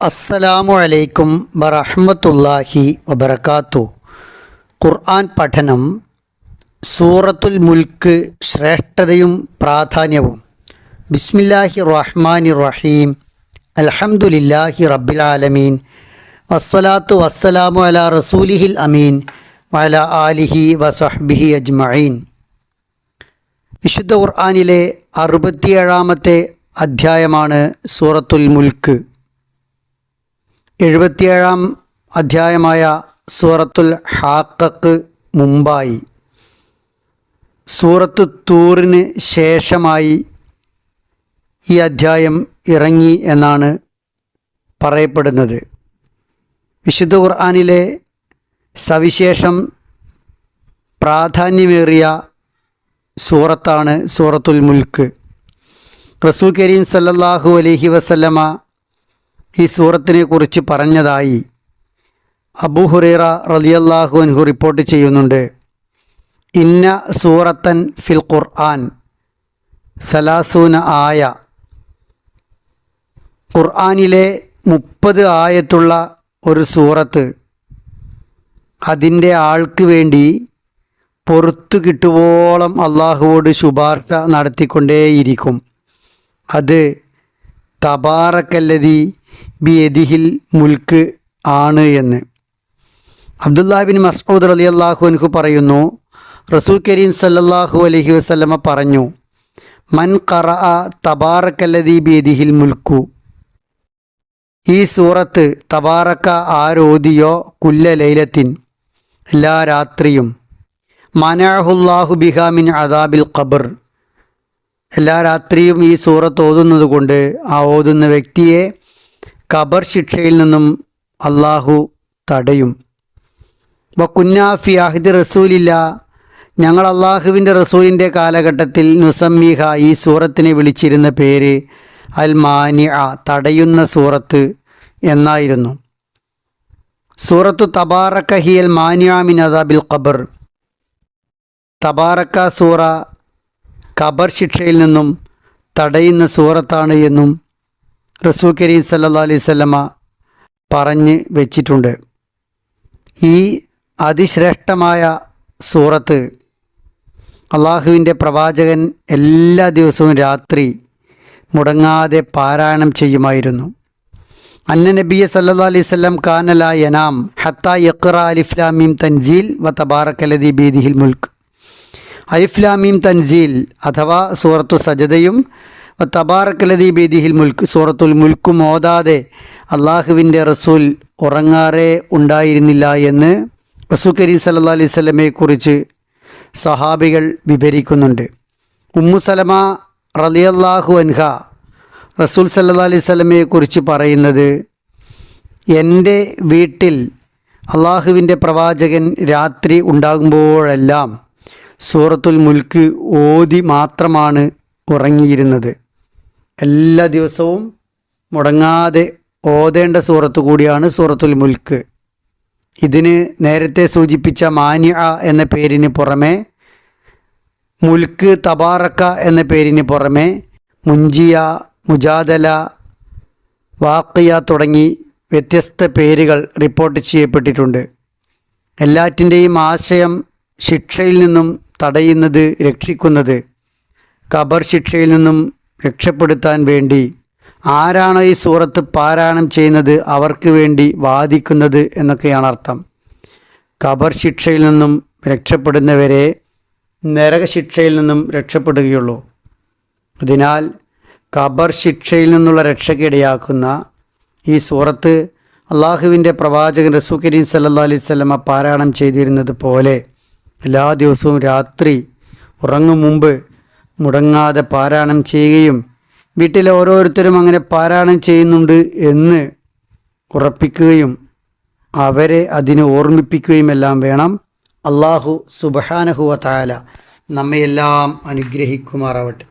അസ്സലാമു അലൈക്കും വറഹ്മത്തുള്ളാഹി വബറകാതുഹു. ഖുർആൻ പഠനം. സൂറത്തുൽ മുൽക്ക് ശ്രേഷ്ഠതയും പ്രാധാന്യവും. ബിസ്മില്ലാഹിർ റഹ്മാനിർ റഹീം. അൽഹംദുലില്ലാഹി റബ്ബിൽ ആലമീൻ. വസ്സലാത്തു വസ്സലാമു അലാ റസൂലിഹിൽ അമീൻ വഅലാ ആലിഹി വസഹ്ബിഹി അജ്മഈൻ. വിശുദ്ധ ഖുർആനിലെ 67-ാമത്തെ അധ്യായമാണ് സൂറത്തുൽ മുൽക്ക്. 77-ാം അധ്യായമായ സൂറത്തുൽ ഹാഖക്ക് മുമ്പായി സൂറത്തു തൂറിന് ശേഷമായി ഈ അധ്യായം ഇറങ്ങി എന്നാണ് പറയപ്പെടുന്നത്. വിശുദ്ധ ഖുർആനിലെ സവിശേഷം പ്രാധാന്യമേറിയ സൂറത്താണ് സൂറത്തുൽ മുൽക്ക്. റസൂൽ കരീം സല്ലല്ലാഹു അലൈഹി വസല്ലമ ഈ സൂറത്തിനെ കുറിച്ച് പറഞ്ഞതായി അബൂ ഹുറൈറ റളിയല്ലാഹു അൻഹു റിപ്പോർട്ട് ചെയ്യുന്നുണ്ട്. ഇന്ന സൂറത്തൻ ഫിൽ ഖുർആൻ 30 ആയ, ഖുർആനിലെ 30 ആയത്തുള്ള ഒരു സൂറത്ത് അതിൻ്റെ ആൾക്ക് വേണ്ടി പൊറത്തു കിട്ടുവോളം അള്ളാഹുവോട് ശുപാർശ നടത്തിക്കൊണ്ടേയിരിക്കും. അത് തബാറക്കല്ലദീ ബിയദിഹിൽ മുൽക്ക് ആണ് എന്ന് അബ്ദുല്ലാഹ് ബിൻ മസ്ഊദ് റളിയല്ലാഹു അൻഹു പറയുന്നു, റസൂൽ കരീം സല്ലല്ലാഹു അലൈഹി വസല്ലമ പറഞ്ഞു, മൻ ഖറഅ തബാറക്കല്ലദീ ബിയദിഹിൽ മുൽക്കു, ഈ സൂറത്ത് തബാറക്ക ആരോദിയോ കുല്ല ലൈലത്തിൻ, എല്ലാ രാത്രിയും, മനഅഹുല്ലാഹു ബിഹാ മിൻ അദാബിൽ ഖബർ, എല്ലാ രാത്രിയും ഈ സൂറത്ത് ഓതുന്നത് കൊണ്ട് ആ ഓതുന്ന വ്യക്തിയെ ഖബർ ശിക്ഷയിൽ നിന്നും അള്ളാഹു തടയും. വകുന്നാ ഫി അഹ്ദി റസൂലില്ല, ഞങ്ങൾ അള്ളാഹുവിൻ്റെ റസൂലിൻ്റെ കാലഘട്ടത്തിൽ നുസമ്മീഹ, ഈ സൂറത്തിനെ വിളിച്ചിരുന്ന പേര് അൽ മാനിഅ, തടയുന്ന സൂറത്ത് എന്നായിരുന്നു. സൂറത്തു തബാറക്ക ഹിയൽ മാനിഅ മിൻ അദാബിൽ ഖബർ, തബാറക്ക സൂറ ഖബർ ശിക്ഷയിൽ നിന്നും തടയുന്ന സൂറത്താണ് എന്നും റസൂൽ കരീം സല്ലല്ലാഹു അലൈഹി വസല്ലമ പറഞ്ഞ് വെച്ചിട്ടുണ്ട്. ഈ അതിശ്രേഷ്ഠമായ സൂറത്ത് അള്ളാഹുവിൻ്റെ പ്രവാചകൻ എല്ലാ ദിവസവും രാത്രി മുടങ്ങാതെ പാരായണം ചെയ്യുമായിരുന്നു. അന്ന നബിയ സല്ലല്ലാഹു അലൈഹി വസല്ലം കാന ലാ യനാം ഹത്താ യഖ്റഅ അലിഫ് ലാം മീം തൻസീൽ വ തബാറക്കല്ലദീ ബിയദിഹിൽ മുൽക്ക്. അലിഫ് ലാം മീം തൻസീൽ അഥവാ സൂറത്തു സജദയും തബാറക്കല്ലദീ ബിയദിഹിൽ മുൽക്ക് സൂറത്തുൽ മുൽക്കും ഓതാതെ അള്ളാഹുവിൻ്റെ റസൂൽ ഉറങ്ങാറേ ഉണ്ടായിരുന്നില്ല എന്ന് റസൂൽ കരീം സല്ലല്ലാഹു അലൈഹി വസല്ലമയെക്കുറിച്ച് സഹാബികൾ വിവരിക്കുന്നുണ്ട്. ഉമ്മു സലമ റളിയല്ലാഹു അൻഹ റസൂൽ സല്ലല്ലാഹു അലൈഹി വസല്ലമയെക്കുറിച്ച് പറയുന്നത്, എൻ്റെ വീട്ടിൽ അള്ളാഹുവിൻ്റെ പ്രവാചകൻ രാത്രി ഉണ്ടാകുമ്പോഴെല്ലാം സൂറത്തുൽ മുൽക്ക് ഓതി മാത്രമാണ് ഉറങ്ങിയിരുന്നത്. എല്ലാ ദിവസവും മുടങ്ങാതെ ഓതേണ്ട സൂറത്ത് കൂടിയാണ് സൂറത്തുൽ മുൽക്ക്. ഇതിന് നേരത്തെ സൂചിപ്പിച്ച മാനിഅ എന്ന പേരിന് പുറമെ, മുൽക്ക്, തബാറക്ക എന്ന പേരിന് പുറമെ മുഞ്ചിയ, മുജാദല, വാഖിയ തുടങ്ങി വ്യത്യസ്ത പേരുകൾ റിപ്പോർട്ട് ചെയ്യപ്പെട്ടിട്ടുണ്ട്. എല്ലാറ്റിൻ്റെയും ആശയം ശിക്ഷയിൽ നിന്നും തടയുന്നത്, രക്ഷിക്കുന്നത്, ഖബർ ശിക്ഷയിൽ നിന്നും രക്ഷപ്പെടുത്താൻ വേണ്ടി ആരാണ് ഈ സൂറത്ത് പാരായണം ചെയ്യുന്നത് അവർക്ക് വേണ്ടി വാദിക്കുന്നത് എന്നൊക്കെയാണ് അർത്ഥം. ഖബർ ശിക്ഷയിൽ നിന്നും രക്ഷപ്പെടുന്നവരെ നരകശിക്ഷയിൽ നിന്നും രക്ഷപ്പെടുകയുള്ളൂ. അതിനാൽ ഖബർ ശിക്ഷയിൽ നിന്നുള്ള രക്ഷയ്ക്കിടയാക്കുന്ന ഈ സൂറത്ത് അള്ളാഹുവിൻ്റെ പ്രവാചകൻ റസൂൽ കരീം സല്ലല്ലാഹു അലൈഹി വസല്ലമ പാരായണം ചെയ്തിരുന്നത് പോലെ എല്ലാ ദിവസവും രാത്രി ഉറങ്ങും മുമ്പ് മുടങ്ങാതെ പാരായണം ചെയ്യുകയും വീട്ടിലെ ഓരോരുത്തരും അങ്ങനെ പാരായണം ചെയ്യുന്നുണ്ട് എന്ന് ഉറപ്പിക്കുകയും അവരെ അതിന് ഓർമ്മിപ്പിക്കുകയും എല്ലാം വേണം. അല്ലാഹു സുബ്ഹാനഹു വ തആല നമ്മയെല്ലാം അനുഗ്രഹിക്കുമാറാവട്ടെ.